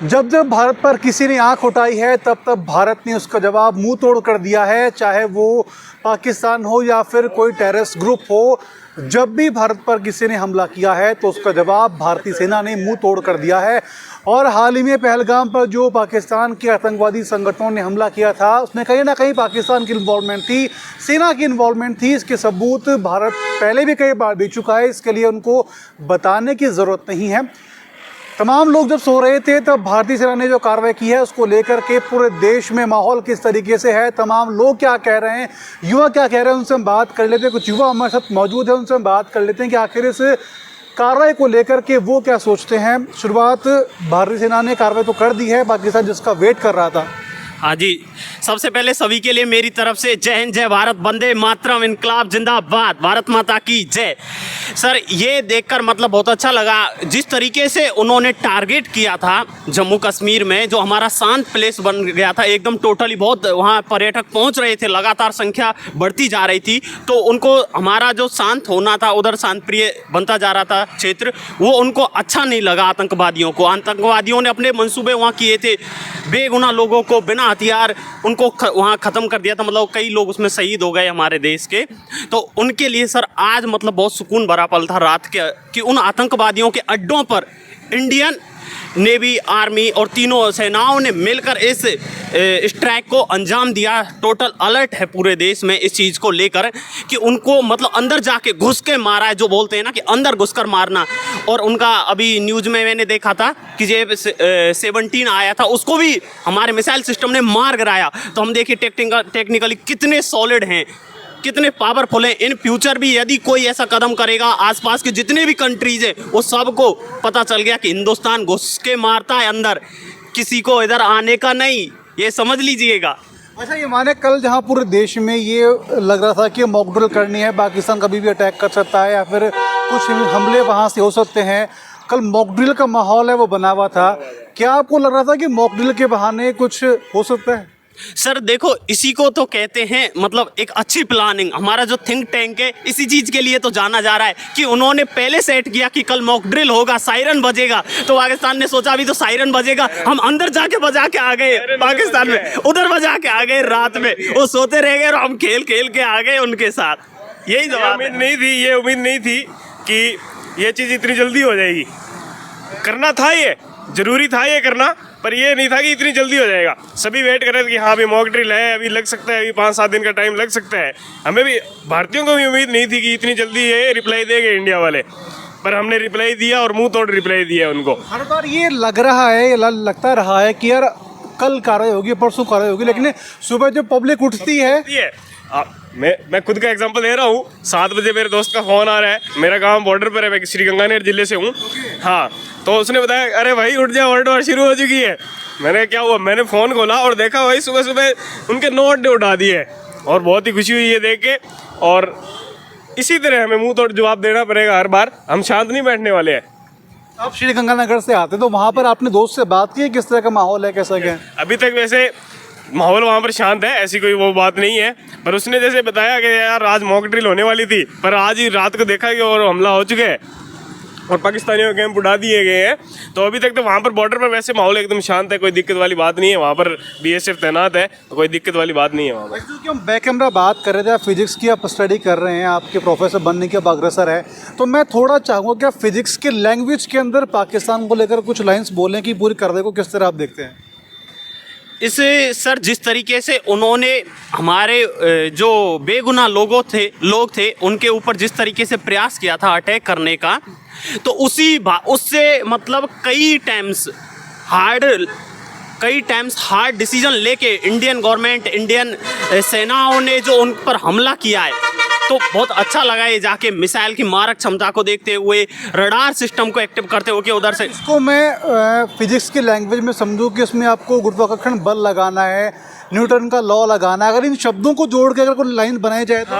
जब जब भारत पर किसी ने आंख उठाई है तब तब भारत ने उसका जवाब मुंह तोड़ कर दिया है, चाहे वो पाकिस्तान हो या फिर कोई टेररिस्ट ग्रुप हो। जब भी भारत पर किसी ने हमला किया है तो उसका जवाब भारतीय सेना ने मुंह तोड़ कर दिया है। और हाल ही में पहलगाम पर जो पाकिस्तान के आतंकवादी संगठनों ने हमला किया था उसमें कहीं ना कहीं पाकिस्तान की इन्वॉल्वमेंट थी, सेना की इन्वॉल्वमेंट थी। इसके सबूत भारत पहले भी कई बार दे चुका है, इसके लिए उनको बताने की ज़रूरत नहीं है। तमाम लोग जब सो रहे थे तब भारतीय सेना ने जो कार्रवाई की है उसको लेकर के पूरे देश में माहौल किस तरीके से है, तमाम लोग क्या कह रहे हैं, युवा क्या कह रहे हैं, उनसे हम बात कर लेते हैं। कुछ युवा हमारे साथ मौजूद है, उनसे हम बात कर लेते हैं कि आखिर इस कार्रवाई को लेकर के वो क्या सोचते हैं। शुरुआत भारतीय सेना ने कार्रवाई तो कर दी है, पाकिस्तान जिसका वेट कर रहा था। हाँ जी, सबसे पहले सभी के लिए मेरी तरफ से जय हिंद, जय भारत, वंदे मातरम, इनकलाब जिंदाबाद, भारत माता की जय। सर, ये देखकर मतलब बहुत अच्छा लगा जिस तरीके से उन्होंने टारगेट किया था जम्मू कश्मीर में, जो हमारा शांत प्लेस बन गया था एकदम टोटली। बहुत वहाँ पर्यटक पहुँच रहे थे, लगातार संख्या बढ़ती जा रही थी, तो उनको हमारा जो शांत होना था, उधर शांत प्रिय बनता जा रहा था क्षेत्र, वो उनको अच्छा नहीं लगा। आतंकवादियों ने अपने मंसूबे वहाँ किए थे, बेगुनाह लोगों को बिना हथियार उनको वहाँ ख़त्म कर दिया था। मतलब कई लोग उसमें शहीद हो गए हमारे देश के। तो उनके लिए सर आज मतलब बहुत सुकून भरा पल था रात के कि उन आतंकवादियों के अड्डों पर इंडियन नेवी, आर्मी और तीनों सेनाओं ने मिलकर इस स्ट्राइक को अंजाम दिया। टोटल अलर्ट है पूरे देश में इस चीज़ को लेकर कि उनको मतलब अंदर जाके घुस के मारा है, जो बोलते हैं ना कि अंदर घुसकर मारना। और उनका अभी न्यूज़ में मैंने देखा था कि जे 17 आया था, उसको भी हमारे मिसाइल सिस्टम ने मार गिराया। तो हम देखिए टेक्निकली कितने सॉलिड हैं, कितने पावरफुल हैं। इन फ्यूचर भी यदि कोई ऐसा कदम करेगा, आसपास के जितने भी कंट्रीज हैं वो सबको पता चल गया कि हिंदुस्तान घुस के मारता है अंदर, किसी को इधर आने का नहीं, ये समझ लीजिएगा। अच्छा, ये माने कल जहाँ पूरे देश में ये लग रहा था कि मॉक ड्रिल करनी है, पाकिस्तान कभी भी अटैक कर सकता है या फिर कुछ हमले वहाँ से हो सकते हैं, कल मॉक ड्रिल का माहौल है वो बना हुआ था। क्या आपको लग रहा था कि मॉक ड्रिल के बहाने कुछ हो सकता है? सर देखो, इसी को तो कहते हैं मतलब एक अच्छी प्लानिंग। हमारा जो थिंक टैंक है इसी चीज़ के लिए तो जाना जा रहा है कि उन्होंने पहले सेट किया कि कल मॉक ड्रिल होगा, सायरन बजेगा। तो पाकिस्तान ने सोचा अभी तो सायरन बजेगा, हम अंदर जाके बजा के आ गए पाकिस्तान में, उधर बजा के आ गए रात में, वो सोते रह गए और हम खेल खेल के आ गए उनके साथ। यही जवाब। उम्मीद नहीं थी, ये उम्मीद नहीं थी कि ये चीज़ इतनी जल्दी हो जाएगी। करना था, ये जरूरी था ये करना, पर ये नहीं था कि इतनी जल्दी हो जाएगा। सभी वेट कर रहे थे कि हाँ अभी मॉक ड्रिल है, अभी लग सकता है, अभी 5-7 दिन का टाइम लग सकता है। हमें भी, भारतीयों को भी उम्मीद नहीं थी कि इतनी जल्दी ये रिप्लाई देंगे इंडिया वाले, पर हमने रिप्लाई दिया और मुंह तोड़ रिप्लाई दिया उनको। हर बार ये लग रहा है, लगता रहा है कि यार कल कार्रवाई होगी, परसों कार्रवाई होगी, लेकिन सुबह जब पब्लिक उठती है मैं खुद का एग्जांपल दे रहा हूँ। 7 बजे मेरे दोस्त का फ़ोन आ रहा है, मेरा गांव बॉर्डर पर है, मैं श्रीगंगानेर जिले से हूँ। हाँ, तो उसने बताया अरे भाई उठ जा, वर्ल्ड वॉर शुरू हो चुकी है। मैंने क्या हुआ, मैंने फ़ोन खोला और देखा भाई सुबह सुबह उनके 9 अड्डे उठा दिए, और बहुत ही खुशी हुई ये देख के। और इसी तरह हमें मुँह तोड़ जवाब देना पड़ेगा हर बार, हम शांत नहीं बैठने वाले हैं। आप श्रीगंगानगर से आते तो वहाँ पर आपने दोस्त से बात की, किस तरह का माहौल है, कैसा क्या है? अभी तक वैसे माहौल वहाँ पर शांत है, ऐसी कोई वो बात नहीं है। पर उसने जैसे बताया कि यार आज मॉक ड्रिल होने वाली थी, पर आज ही रात को देखा कि और हमला हो चुके हैं और पाकिस्तानियों के कैंप उड़ा दिए गए हैं। तो अभी तक तो वहाँ पर बॉर्डर पर वैसे माहौल एकदम शांत है, कोई दिक्कत वाली बात नहीं है। वहाँ पर BSF तैनात है, तो कोई दिक्कत वाली बात नहीं है वहाँ पर। क्योंकि हम बैक कैमरा बात कर रहे थे, आप फिजिक्स की आप स्टडी कर रहे हैं, आपके प्रोफेसर बनने के अब अग्रसर है, तो मैं थोड़ा चाहूँगा कि आप फिजिक्स के लैंग्वेज के अंदर पाकिस्तान को लेकर कुछ लाइन्स बोलें कि पूरी कार्रवाई को किस तरह आप देखते हैं। इस सर जिस तरीके से उन्होंने हमारे जो बेगुनाह लोग थे उनके ऊपर जिस तरीके से प्रयास किया था अटैक करने का, तो उससे मतलब कई टाइम्स हार्ड डिसीजन लेके इंडियन गवर्नमेंट, इंडियन सेनाओं ने जो उन पर हमला किया है, तो बहुत अच्छा लगा ये जाके मिसाइल की मारक क्षमता को देखते हुए, रडार सिस्टम को एक्टिव करते हुए कि उधर से। इसको मैं फिजिक्स की लैंग्वेज में समझूं कि इसमें आपको गुरुत्वाकर्षण बल लगाना है, न्यूटन का लॉ लगाना है। अगर इन शब्दों को जोड़ के अगर कोई लाइन बनाई जाए तो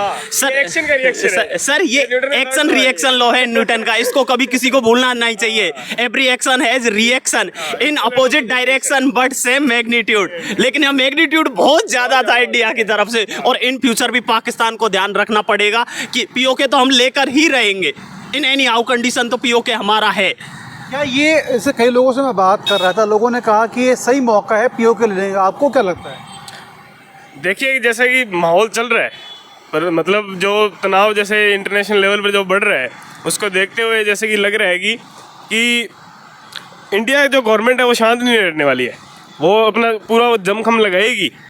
सर ये एक्शन रिएक्शन लॉ है न्यूटन का, इसको कभी किसी को भूलना नहीं चाहिए। Every action has reaction in opposite direction but same magnitude. लेकिन यह मैग्नीट्यूड बहुत ज़्यादा था इंडिया की तरफ से, और इन फ्यूचर भी पाकिस्तान को ध्यान रखना पड़ेगा कि POK तो हम लेकर ही रहेंगे इन एनी हाउ कंडीशन, तो POK हमारा है। क्या ये ऐसे कई लोगों से मैं बात कर रहा था, लोगों ने कहा कि ये सही मौका है पीओके लेने का, आपको क्या लगता है? देखिए जैसे कि माहौल चल रहा है, पर मतलब जो तनाव जैसे इंटरनेशनल लेवल पर जो बढ़ रहा है, उसको देखते हुए जैसे कि लग रहा है कि इंडिया जो गवर्नमेंट है वो शांत नहीं रहने वाली है, वो अपना पूरा दमखम लगाएगी।